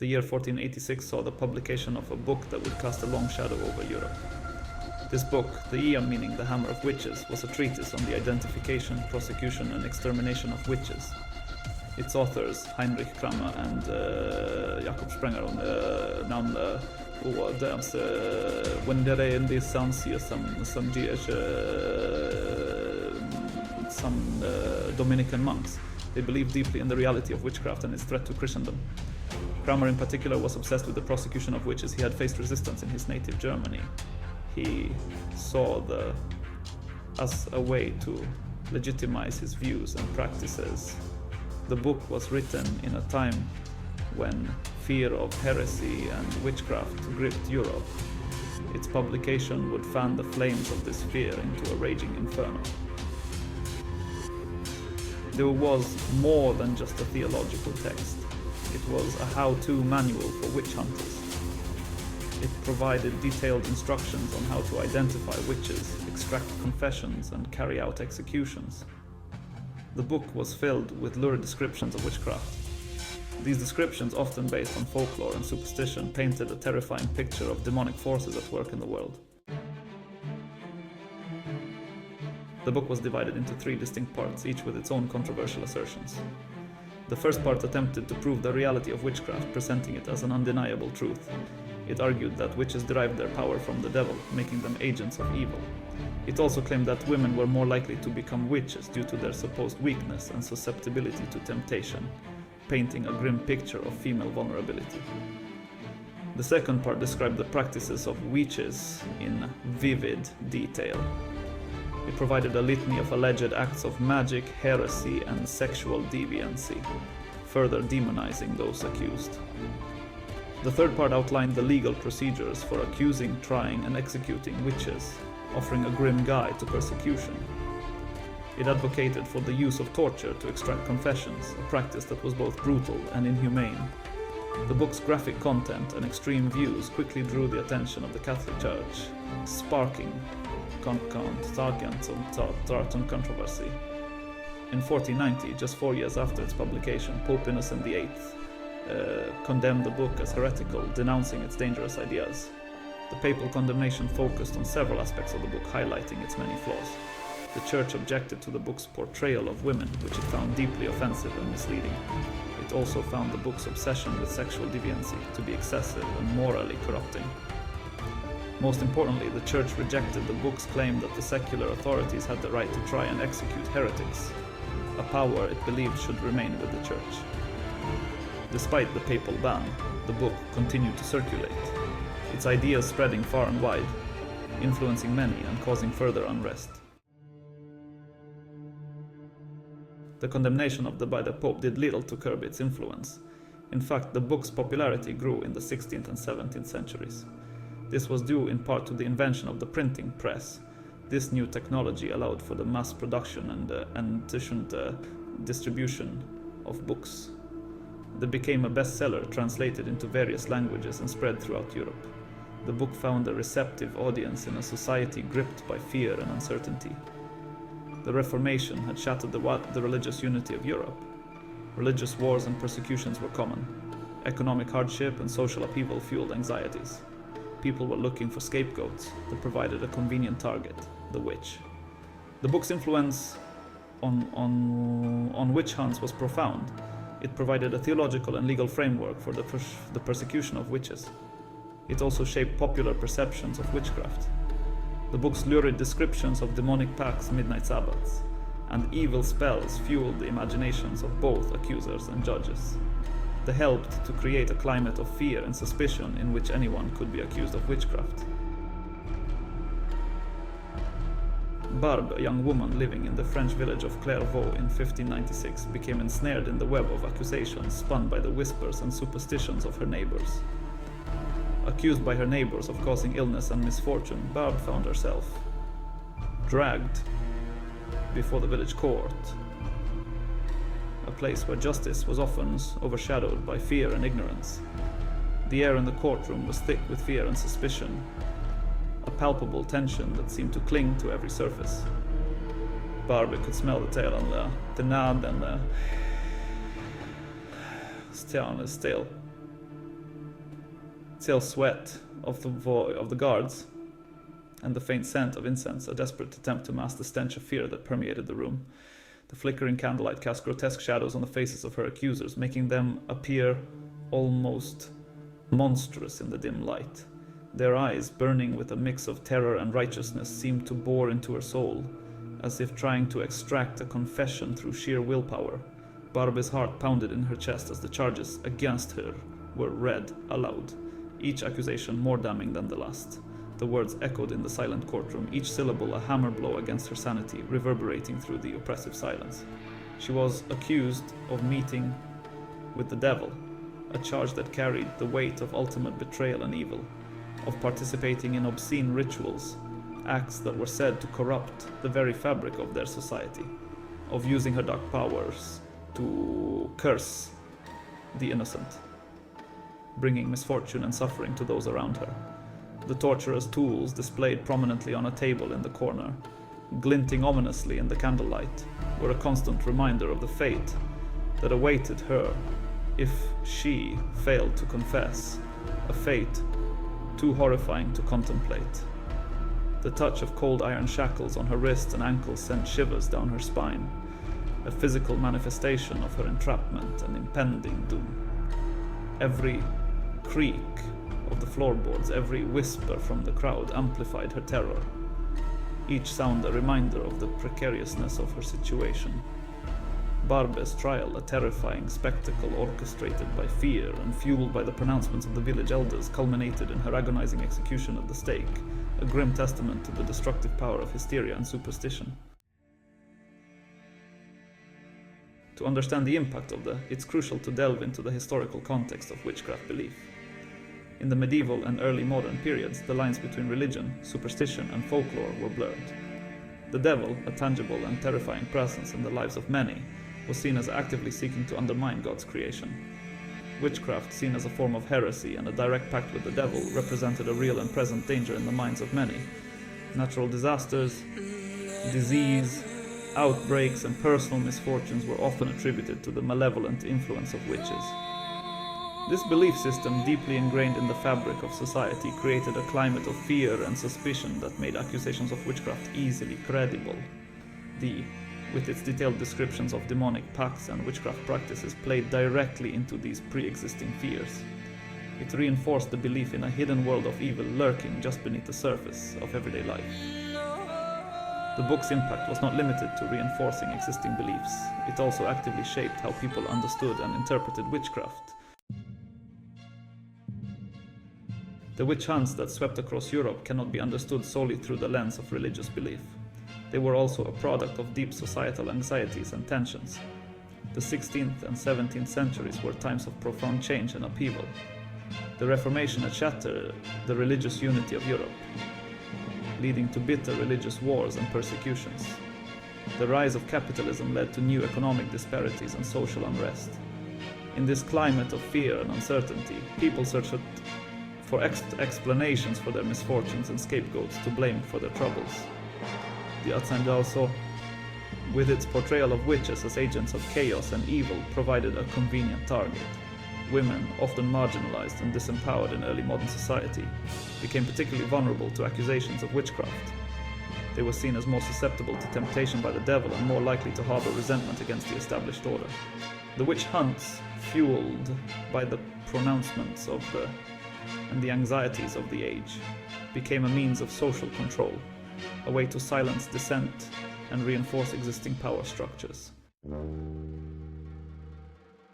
The year 1486 saw the publication of a book that would cast a long shadow over Europe. This book, the Ia meaning the Hammer of Witches, was a treatise on the identification, prosecution and extermination of witches. Its authors, Heinrich Kramer and Jakob Sprenger, namn på deras when they in this sounds here some Jewish some Dominican monks. They believed deeply in the reality of witchcraft and its threat to Christendom. Kramer in particular was obsessed with the prosecution of witches. He had faced resistance in his native Germany. He saw as a way to legitimize his views and practices. The book was written in a time when fear of heresy and witchcraft gripped Europe. Its publication would fan the flames of this fear into a raging inferno. There was more than just a theological text. It was a how-to manual for witch hunters. It provided detailed instructions on how to identify witches, extract confessions, and carry out executions. The book was filled with lurid descriptions of witchcraft. These descriptions, often based on folklore and superstition, painted a terrifying picture of demonic forces at work in the world. The book was divided into 3 distinct parts, each with its own controversial assertions. The first part attempted to prove the reality of witchcraft, presenting it as an undeniable truth. It argued that witches derived their power from the devil, making them agents of evil. It also claimed that women were more likely to become witches due to their supposed weakness and susceptibility to temptation, painting a grim picture of female vulnerability. The second part described the practices of witches in vivid detail. It provided a litany of alleged acts of magic, heresy, and sexual deviancy, further demonizing those accused. The third part outlined the legal procedures for accusing, trying, and executing witches, offering a grim guide to persecution. It advocated for the use of torture to extract confessions, a practice that was both brutal and inhumane. The book's graphic content and extreme views quickly drew the attention of the Catholic Church, sparking controversy. In 1490, just 4 years after its publication, Pope Innocent VIII condemned the book as heretical, denouncing its dangerous ideas. The papal condemnation focused on several aspects of the book, highlighting its many flaws. The Church objected to the book's portrayal of women, which it found deeply offensive and misleading. It also found the book's obsession with sexual deviancy to be excessive and morally corrupting. Most importantly, the Church rejected the book's claim that the secular authorities had the right to try and execute heretics, a power it believed should remain with the Church. Despite the papal ban, the book continued to circulate, its ideas spreading far and wide, influencing many and causing further unrest. The condemnation by the Pope did little to curb its influence. In fact, the book's popularity grew in the 16th and 17th centuries. This was due in part to the invention of the printing press. This new technology allowed for the mass production and efficient distribution of books. They became a bestseller, translated into various languages and spread throughout Europe. The book found a receptive audience in a society gripped by fear and uncertainty. The Reformation had shattered the religious unity of Europe. Religious wars and persecutions were common. Economic hardship and social upheaval fueled anxieties. People were looking for scapegoats that provided a convenient target, the witch. The book's influence on witch hunts was profound. It provided a theological and legal framework for the persecution of witches. It also shaped popular perceptions of witchcraft. The book's lurid descriptions of demonic pacts, midnight Sabbaths, and evil spells fueled the imaginations of both accusers and judges. They helped to create a climate of fear and suspicion in which anyone could be accused of witchcraft. Barbe, a young woman living in the French village of Clairvaux in 1596, became ensnared in the web of accusations spun by the whispers and superstitions of her neighbors. Accused by her neighbors of causing illness and misfortune, Barbe found herself dragged before the village court, a place where justice was often overshadowed by fear and ignorance. The air in the courtroom was thick with fear and suspicion, a palpable tension that seemed to cling to every surface. Barbe could smell the tail on the tenad and the stjärnor still. Stale sweat of the guards and the faint scent of incense, a desperate attempt to mask the stench of fear that permeated the room. The flickering candlelight cast grotesque shadows on the faces of her accusers, making them appear almost monstrous in the dim light. Their eyes, burning with a mix of terror and righteousness, seemed to bore into her soul, as if trying to extract a confession through sheer willpower. Barbe's heart pounded in her chest as the charges against her were read aloud, each accusation more damning than the last. The words echoed in the silent courtroom, each syllable a hammer blow against her sanity, reverberating through the oppressive silence. She was accused of meeting with the devil, a charge that carried the weight of ultimate betrayal and evil, of participating in obscene rituals, acts that were said to corrupt the very fabric of their society, of using her dark powers to curse the innocent, bringing misfortune and suffering to those around her. The torturer's tools displayed prominently on a table in the corner, glinting ominously in the candlelight, were a constant reminder of the fate that awaited her if she failed to confess, a fate too horrifying to contemplate. The touch of cold iron shackles on her wrists and ankles sent shivers down her spine, a physical manifestation of her entrapment and impending doom. Every creak of the floorboards, every whisper from the crowd amplified her terror, each sound a reminder of the precariousness of her situation. Barbe's trial, a terrifying spectacle orchestrated by fear and fueled by the pronouncements of the village elders, culminated in her agonizing execution at the stake, a grim testament to the destructive power of hysteria and superstition. To understand the impact of it's crucial to delve into the historical context of witchcraft belief. In the medieval and early modern periods, the lines between religion, superstition, and folklore were blurred. The devil, a tangible and terrifying presence in the lives of many, was seen as actively seeking to undermine God's creation. Witchcraft, seen as a form of heresy and a direct pact with the devil, represented a real and present danger in the minds of many. Natural disasters, disease, outbreaks, and personal misfortunes were often attributed to the malevolent influence of witches. This belief system, deeply ingrained in the fabric of society, created a climate of fear and suspicion that made accusations of witchcraft easily credible. With its detailed descriptions of demonic pacts and witchcraft practices, played directly into these pre-existing fears. It reinforced the belief in a hidden world of evil lurking just beneath the surface of everyday life. The book's impact was not limited to reinforcing existing beliefs. It also actively shaped how people understood and interpreted witchcraft. The witch hunts that swept across Europe cannot be understood solely through the lens of religious belief. They were also a product of deep societal anxieties and tensions. The 16th and 17th centuries were times of profound change and upheaval. The Reformation had shattered the religious unity of Europe, leading to bitter religious wars and persecutions. The rise of capitalism led to new economic disparities and social unrest. In this climate of fear and uncertainty, people searched for explanations for their misfortunes and scapegoats to blame for their troubles. The Atsangalso, with its portrayal of witches as agents of chaos and evil, provided a convenient target. Women, often marginalized and disempowered in early modern society, became particularly vulnerable to accusations of witchcraft. They were seen as more susceptible to temptation by the devil and more likely to harbor resentment against the established order. The witch hunts, fueled by the pronouncements and the anxieties of the age, became a means of social control, a way to silence dissent and reinforce existing power structures.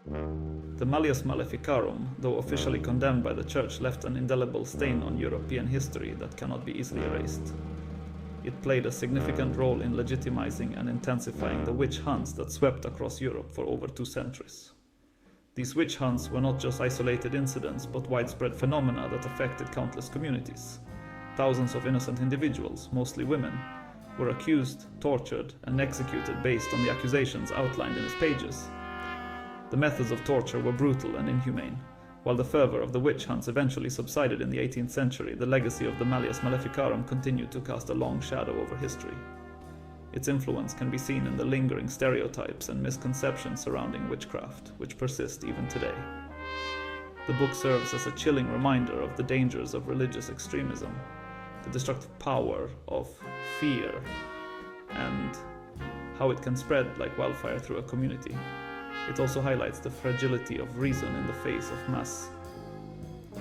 The Malleus Maleficarum, though officially condemned by the Church, left an indelible stain on European history that cannot be easily erased. It played a significant role in legitimizing and intensifying the witch hunts that swept across Europe for over 2 centuries. These witch hunts were not just isolated incidents, but widespread phenomena that affected countless communities. Thousands of innocent individuals, mostly women, were accused, tortured, and executed based on the accusations outlined in its pages. The methods of torture were brutal and inhumane. While the fervor of the witch hunts eventually subsided in the 18th century, the legacy of the Malleus Maleficarum continued to cast a long shadow over history. Its influence can be seen in the lingering stereotypes and misconceptions surrounding witchcraft, which persist even today. The book serves as a chilling reminder of the dangers of religious extremism, the destructive power of fear, and how it can spread like wildfire through a community. It also highlights the fragility of reason in the face of mass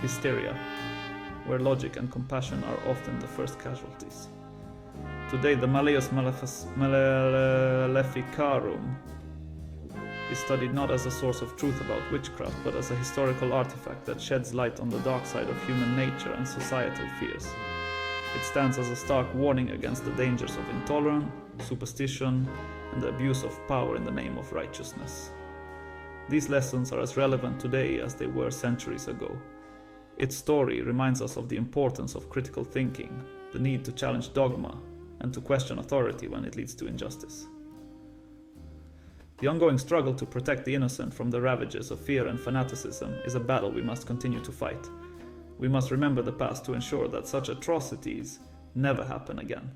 hysteria, where logic and compassion are often the first casualties. Today, the Malleus Maleficarum is studied not as a source of truth about witchcraft, but as a historical artifact that sheds light on the dark side of human nature and societal fears. It stands as a stark warning against the dangers of intolerance, superstition, and the abuse of power in the name of righteousness. These lessons are as relevant today as they were centuries ago. Its story reminds us of the importance of critical thinking, the need to challenge dogma, and to question authority when it leads to injustice. The ongoing struggle to protect the innocent from the ravages of fear and fanaticism is a battle we must continue to fight. We must remember the past to ensure that such atrocities never happen again.